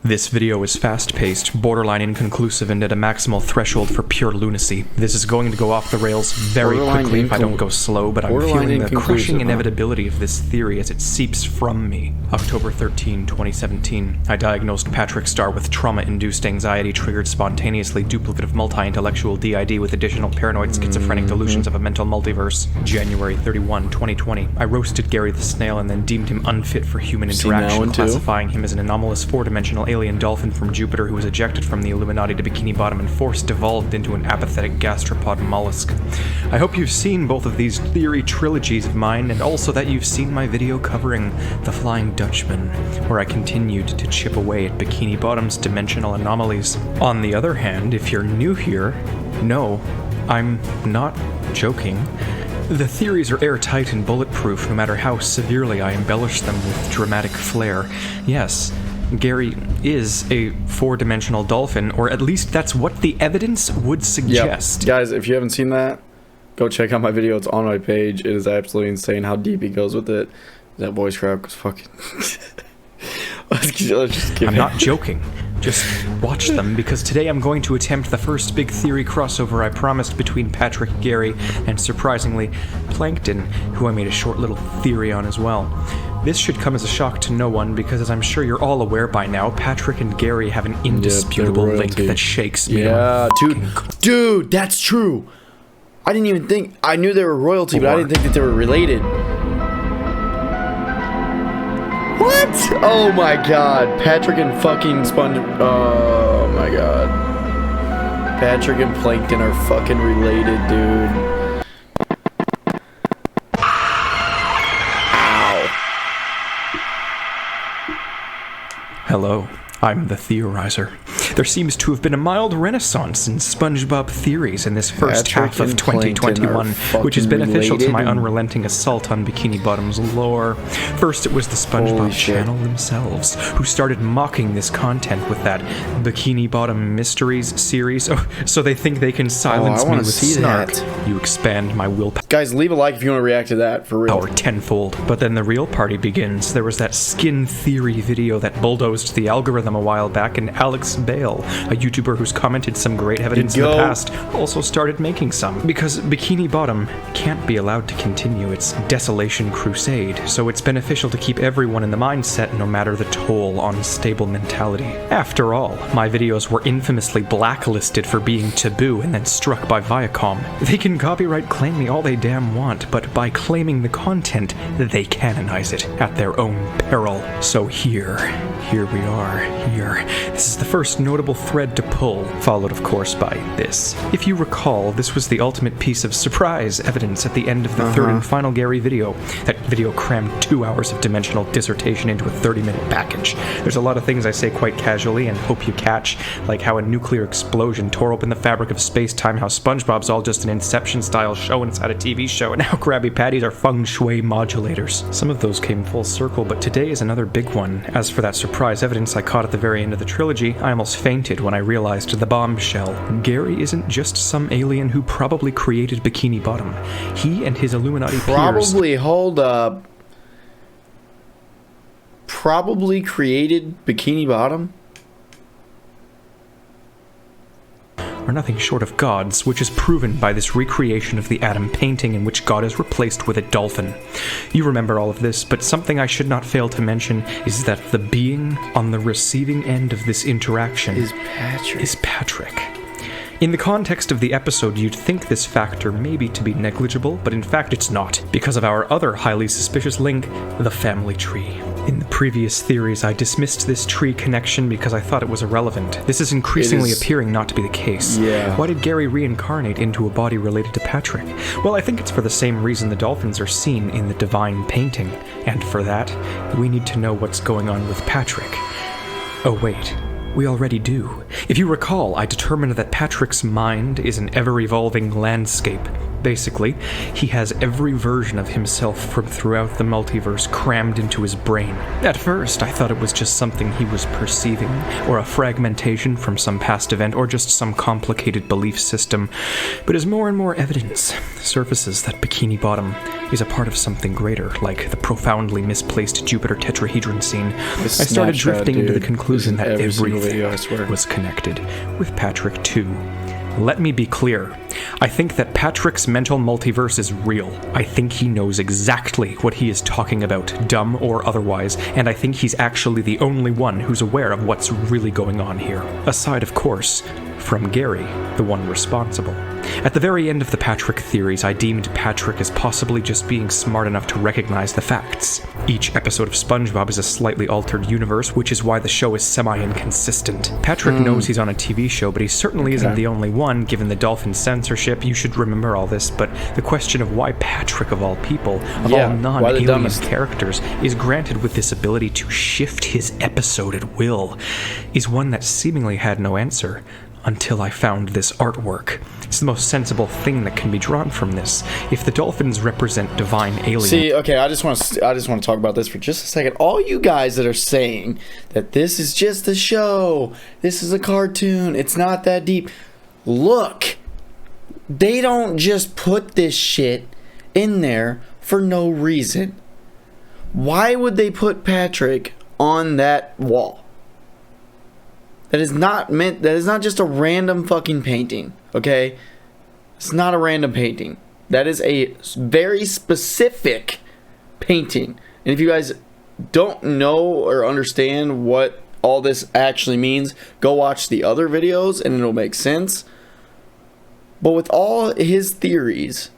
This video is fast-paced, borderline inconclusive, and at a maximal threshold for pure lunacy. This is going to go off the rails very quickly if I don't go slow, but I'm feeling the crushing inevitability of this theory as it seeps from me. October 13, 2017. I diagnosed Patrick Starr with trauma-induced anxiety triggered spontaneously duplicative multi-intellectual DID with additional paranoid schizophrenic delusions of a mental multiverse. January 31, 2020. I roasted Gary the Snail and then deemed him unfit for human interaction, classifying him as an anomalous four-dimensional alien dolphin from Jupiter who was ejected from the Illuminati to Bikini Bottom and forced devolved into an apathetic gastropod mollusk. I hope you've seen both of these theory trilogies of mine, and also that you've seen my video covering The Flying Dutchman, where I continued to chip away at Bikini Bottom's dimensional anomalies. On the other hand, if you're new here, no, I'm not joking. The theories are airtight and bulletproof no matter how severely I embellish them with dramatic flair. Yes, Gary is a four-dimensional dolphin, or at least that's what the evidence would suggest. Yep. Guys, if you haven't seen that, go check out my video. It's on my page. It is absolutely insane how deep he goes with it. That voice crack was fucking... I'm not joking. Just watch them, because today I'm going to attempt the first big theory crossover I promised between Patrick, Gary, and surprisingly, Plankton, who I made a short little theory on as well. This should come as a shock to no one, because as I'm sure you're all aware by now, Patrick and Gary have an indisputable link that shakes me. Yeah, dude, that's true. I didn't even think, I knew they were royalty, but I didn't think that they were related. What? Oh my god. Patrick and fucking Oh my god. Patrick and Plankton are fucking related, dude. Ow. Hello, I'm the Theorizer. There seems to have been a mild renaissance in Spongebob theories in this first half of 2021, which is beneficial to my unrelenting assault on Bikini Bottom's lore. First, it was the Spongebob channel themselves, who started mocking this content with that Bikini Bottom Mysteries series, so they think they can silence me with snark. You expand my willpower. Guys, leave a like if you want to react to that, for real. Power tenfold. But then the real party begins. There was that skin theory video that bulldozed the algorithm a while back, and Alex Bale, a YouTuber who's commented some great evidence in the past, also started making some. Because Bikini Bottom can't be allowed to continue its desolation crusade, so it's beneficial to keep everyone in the mindset no matter the toll on stable mentality. After all, my videos were infamously blacklisted for being taboo and then struck by Viacom. They can copyright claim me all they damn want, but by claiming the content, they canonize it at their own peril. So here we are, here. This is the first notable thread to pull, followed of course by this. If you recall, this was the ultimate piece of surprise evidence at the end of the third and final Gary video. That video crammed 2 hours of dimensional dissertation into a 30-minute package. There's a lot of things I say quite casually and hope you catch, like how a nuclear explosion tore open the fabric of space-time, how SpongeBob's all just an Inception-style show inside a TV show, and how Krabby Patties are feng shui modulators. Some of those came full circle, but today is another big one. As for that surprise evidence I caught at the very end of the trilogy, I almost fainted when I realized the bombshell. Gary isn't just some alien who probably created Bikini Bottom. He and his Illuminati peers... hold up. Probably created Bikini Bottom? are nothing short of gods, which is proven by this recreation of the Adam painting in which God is replaced with a dolphin. You remember all of this, but something I should not fail to mention is that the being on the receiving end of this interaction is Patrick. In the context of the episode, you'd think this factor may be to be negligible, but in fact it's not, because of our other highly suspicious link, the family tree. In the previous theories, I dismissed this tree connection because I thought it was irrelevant. This is increasingly appearing not to be the case. Yeah. Why did Gary reincarnate into a body related to Patrick? Well, I think it's for the same reason the dolphins are seen in the divine painting, and for that, we need to know what's going on with Patrick. Oh wait. We already do. If you recall, I determined that Patrick's mind is an ever-evolving landscape, Basically, he has every version of himself from throughout the multiverse crammed into his brain. At first, I thought it was just something he was perceiving, or a fragmentation from some past event, or just some complicated belief system. But as more and more evidence surfaces that Bikini Bottom is a part of something greater, like the profoundly misplaced Jupiter tetrahedron scene, I started drifting into the conclusion that everything was connected with Patrick too. Let me be clear. I think that Patrick's mental multiverse is real. I think he knows exactly what he is talking about, dumb or otherwise, and I think he's actually the only one who's aware of what's really going on here. Aside, of course, from Gary, the one responsible. At the very end of the Patrick theories, I deemed Patrick as possibly just being smart enough to recognize the facts. Each episode of Spongebob is a slightly altered universe, which is why the show is semi-inconsistent. Patrick knows he's on a TV show, but he certainly isn't the only one, given the dolphin censorship. You should remember all this, but the question of why Patrick, of all people, of all non-alien characters, is granted with this ability to shift his episode at will, is one that seemingly had no answer. Until I found this artwork. It's the most sensible thing that can be drawn from this. If the dolphins represent divine aliens... See, okay, I just want to talk about this for just a second. All you guys that are saying that this is just a show, this is a cartoon, it's not that deep. Look, they don't just put this shit in there for no reason. Why would they put Patrick on that wall? That is not just a random fucking painting, okay? It's not a random painting. That is a very specific painting. And if you guys don't know or understand what all this actually means, go watch the other videos and it'll make sense. But with all his theories,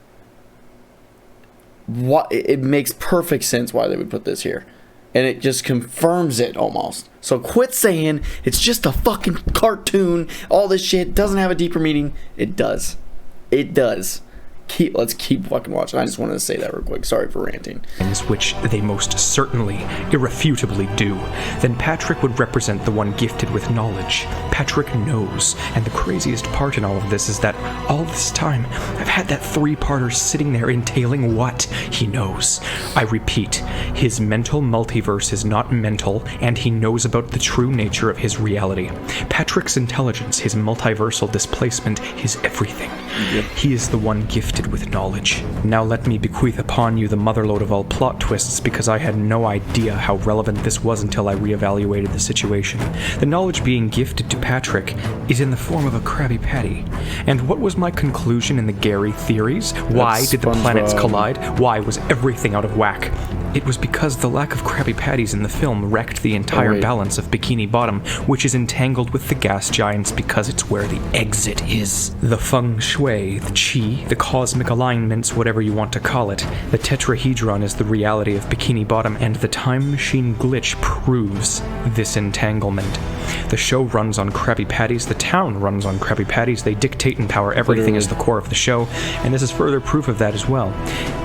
it makes perfect sense why they would put this here. And it just confirms it almost. So quit saying it's just a fucking cartoon. All this shit doesn't have a deeper meaning. It does. It does. Let's keep fucking watching. I just wanted to say that real quick. Sorry for ranting. Which they most certainly, irrefutably do. Then Patrick would represent the one gifted with knowledge. Patrick knows. And the craziest part in all of this is that all this time, I've had that three-parter sitting there entailing what he knows. I repeat, his mental multiverse is not mental, and he knows about the true nature of his reality. Patrick's intelligence, his multiversal displacement, his everything. Yep. He is the one gifted with knowledge. Now let me bequeath upon you the motherlode of all plot twists, because I had no idea how relevant this was until I reevaluated the situation. The knowledge being gifted to Patrick is in the form of a Krabby Patty. And what was my conclusion in the Gary theories? Why did the planets collide? Why was everything out of whack? It was because the lack of Krabby Patties in the film wrecked the entire balance of Bikini Bottom, which is entangled with the gas giants because it's where the exit is. The feng shui, the chi, the cosmic alignments, whatever you want to call it. The tetrahedron is the reality of Bikini Bottom, and the time machine glitch proves this entanglement. The show runs on Krabby Patties, the town runs on Krabby Patties, they dictate and power everything as the core of the show, and this is further proof of that as well.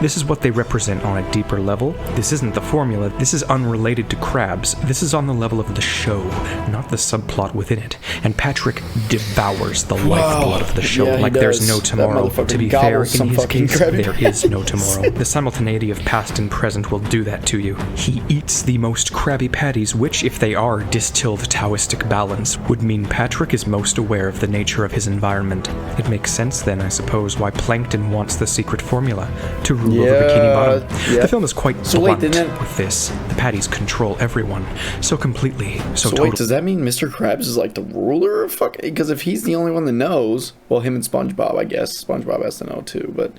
This is what they represent on a deeper level. This isn't the formula, this is unrelated to crabs. This is on the level of the show, not the subplot within it. And Patrick devours the lifeblood of the show like there's no tomorrow. To be fair, in his case, there is no tomorrow. The simultaneity of past and present will do that to you. He eats the most Krabby Patties, which, if they are distilled Taoistic balance, would mean Patrick is most aware of the nature of his environment. It makes sense then, I suppose, why Plankton wants the secret formula to rule over Bikini Bottom. The film is quite blunt with this. The Patties control everyone so completely, so totally. Wait, does that mean Mr. Krabs is like the ruler of fucking? Because if he's the only one that knows, well, him and SpongeBob, I guess SpongeBob has to know too, but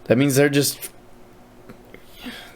that means they're just.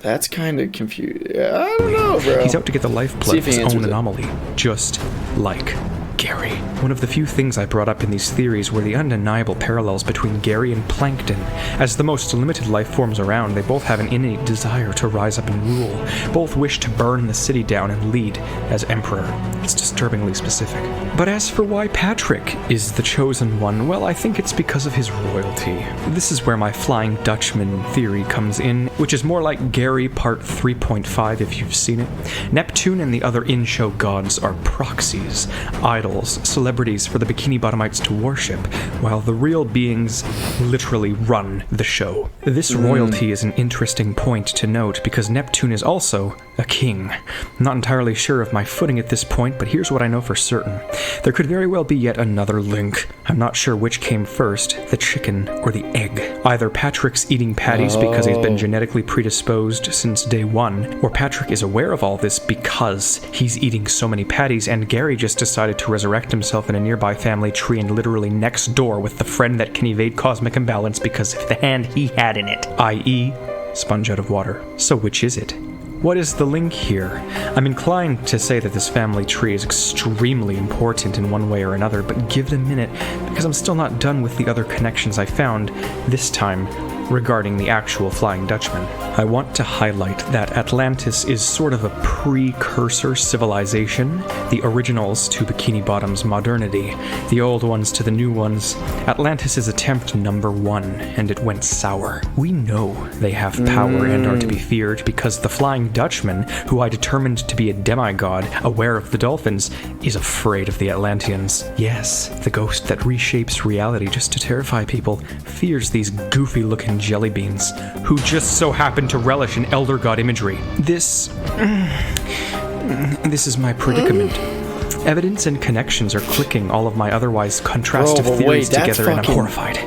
That's kind of confusing. I don't know, bro. He's out to get the lifeblood of his own anomaly, just like Gary. One of the few things I brought up in these theories were the undeniable parallels between Gary and Plankton. As the most limited life forms around, they both have an innate desire to rise up and rule. Both wish to burn the city down and lead as emperor. It's disturbingly specific. But as for why Patrick is the chosen one, well, I think it's because of his royalty. This is where my Flying Dutchman theory comes in, which is more like Gary Part 3.5 if you've seen it. Neptune and the other in-show gods are proxies, idols idols, celebrities for the Bikini Bottomites to worship, while the real beings literally run the show. This royalty is an interesting point to note because Neptune is also a king. I'm not entirely sure of my footing at this point, but here's what I know for certain. There could very well be yet another link. I'm not sure which came first, the chicken or the egg. Either Patrick's eating patties because he's been genetically predisposed since day one, or Patrick is aware of all this because he's eating so many patties, and Gary just decided to resurrect himself in a nearby family tree and literally next door with the friend that can evade cosmic imbalance because of the hand he had in it, i.e., sponge out of water. So which is it? What is the link here? I'm inclined to say that this family tree is extremely important in one way or another, but give it a minute, because I'm still not done with the other connections I found, this time regarding the actual Flying Dutchman. I want to highlight that Atlantis is sort of a precursor civilization, the originals to Bikini Bottom's modernity, the old ones to the new ones. Atlantis is attempt number 1, and it went sour. We know they have power and are to be feared because the Flying Dutchman, who I determined to be a demigod, aware of the dolphins, is afraid of the Atlanteans. Yes, the ghost that reshapes reality just to terrify people, fears these goofy-looking jelly beans, who just so happen to relish in elder god imagery. This is my predicament. Evidence and connections are clicking all of my otherwise contrastive theories together, and I'm horrified.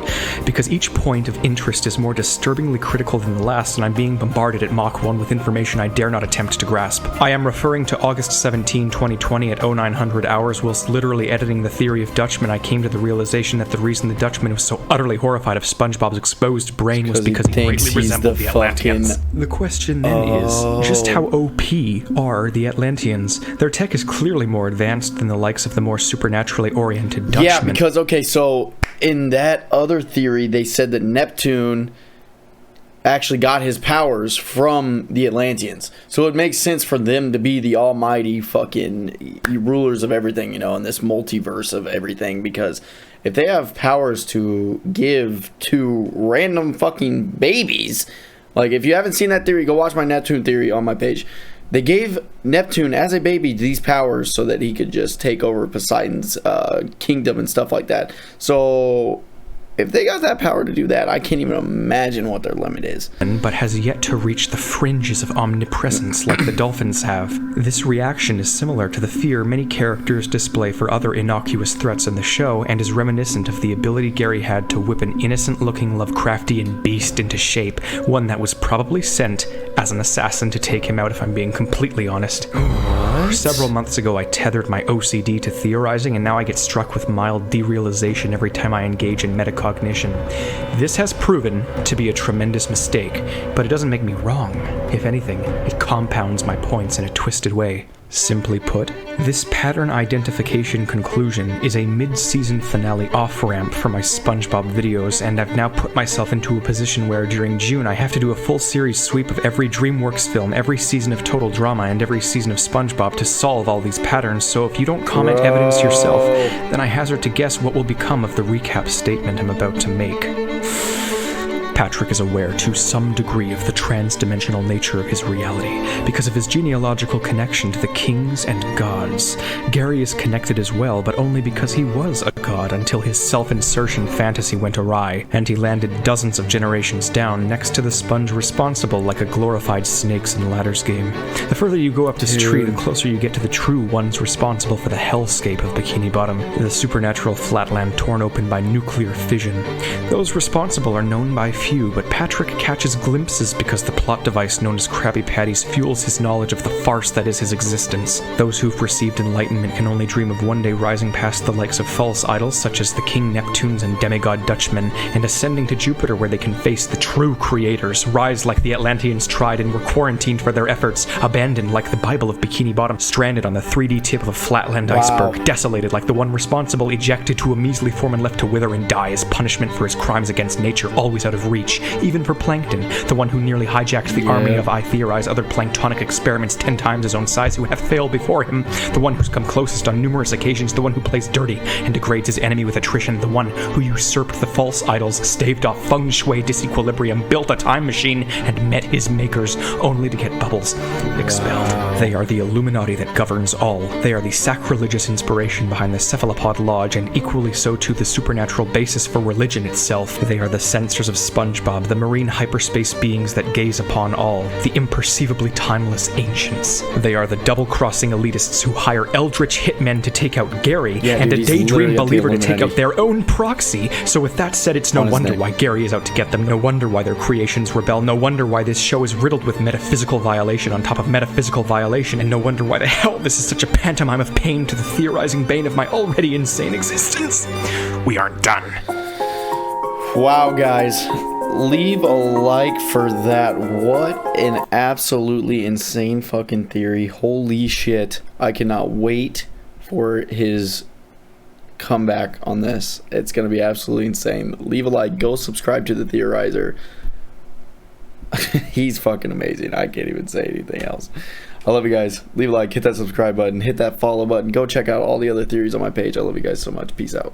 Because each point of interest is more disturbingly critical than the last, and I'm being bombarded at Mach 1 with information I dare not attempt to grasp. I am referring to August 17, 2020 at 0900 hours, whilst literally editing the theory of Dutchman. I came to the realization that the reason the Dutchman was so utterly horrified of SpongeBob's exposed brain was because he greatly resembled the Atlanteans. The question then is, just how OP are the Atlanteans? Their tech is clearly more advanced than the likes of the more supernaturally oriented Dutchmen. Yeah, because, okay, so in that other theory, they said that Neptune actually got his powers from the Atlanteans. So it makes sense for them to be the almighty fucking rulers of everything, you know, in this multiverse of everything, because if they have powers to give to random fucking babies, like, if you haven't seen that theory, go watch my Neptune theory on my page. They gave Neptune, as a baby, these powers so that he could just take over Poseidon's kingdom and stuff like that. So if they got that power to do that, I can't even imagine what their limit is. But has yet to reach the fringes of omnipresence like the dolphins have. This reaction is similar to the fear many characters display for other innocuous threats in the show, and is reminiscent of the ability Gary had to whip an innocent-looking Lovecraftian beast into shape, one that was probably sent as an assassin to take him out, if I'm being completely honest. What? Several months ago, I tethered my OCD to theorizing, and now I get struck with mild derealization every time I engage in metacognition. This has proven to be a tremendous mistake, but it doesn't make me wrong. If anything, it compounds my points in a twisted way. Simply put, this pattern identification conclusion is a mid-season finale off-ramp for my SpongeBob videos, and I've now put myself into a position where during June I have to do a full series sweep of every DreamWorks film, every season of Total Drama, and every season of SpongeBob to solve all these patterns. So if you don't comment evidence yourself, then I hazard to guess what will become of the recap statement I'm about to make. Patrick is aware to some degree of the trans-dimensional nature of his reality because of his genealogical connection to the kings and gods. Gary is connected as well, but only because he was a god until his self-insertion fantasy went awry, and he landed dozens of generations down next to the sponge responsible like a glorified Snakes and Ladders game. The further you go up this tree, the closer you get to the true ones responsible for the hellscape of Bikini Bottom, the supernatural flatland torn open by nuclear fission. Those responsible are known by few, but Patrick catches glimpses because the plot device known as Krabby Patties fuels his knowledge of the farce that is his existence. Those who've received enlightenment can only dream of one day rising past the likes of false idols such as the King Neptunes and demigod Dutchmen, and ascending to Jupiter where they can face the true creators, rise like the Atlanteans tried and were quarantined for their efforts, abandoned like the Bible of Bikini Bottom, stranded on the 3D tip of a flatland iceberg, desolated like the one responsible, ejected to a measly form and left to wither and die as punishment for his crimes against nature, always out of reach, even for Plankton, the one who nearly hijacked the army of, I theorize, other planktonic experiments 10 times his own size who have failed before him, the one who's come closest on numerous occasions, the one who plays dirty and degrades obliterates his enemy with attrition, the one who usurped the false idols, staved off feng shui disequilibrium, built a time machine, and met his makers, only to get Bubbles expelled. Wow. They are the Illuminati that governs all. They are the sacrilegious inspiration behind the Cephalopod Lodge, and equally so too the supernatural basis for religion itself. They are the censors of Spongebob, the marine hyperspace beings that gaze upon all, the imperceivably timeless ancients. They are the double-crossing elitists who hire eldritch hitmen to take out Gary, and dude, a he's daydream literally at the believer to take out Illuminati. their own proxy. So with that said, it's no On his wonder neck. why Gary is out to get them, no wonder why their creations rebel, no wonder why this show is riddled with metaphysical violation on top of metaphysical violation, and no wonder why the hell this is such a pantomime of pain to the theorizing bane of my already insane existence. We aren't done. Wow, guys. Leave a like for that. What an absolutely insane fucking theory. Holy shit. I cannot wait for his comeback on this. It's going to be absolutely insane. Leave a like. Go subscribe to the Theorizer. He's fucking amazing. I can't even say anything else. I love you guys. Leave a like. Hit that subscribe button. Hit that follow button. Go check out all the other theories on my page. I love you guys so much. Peace out.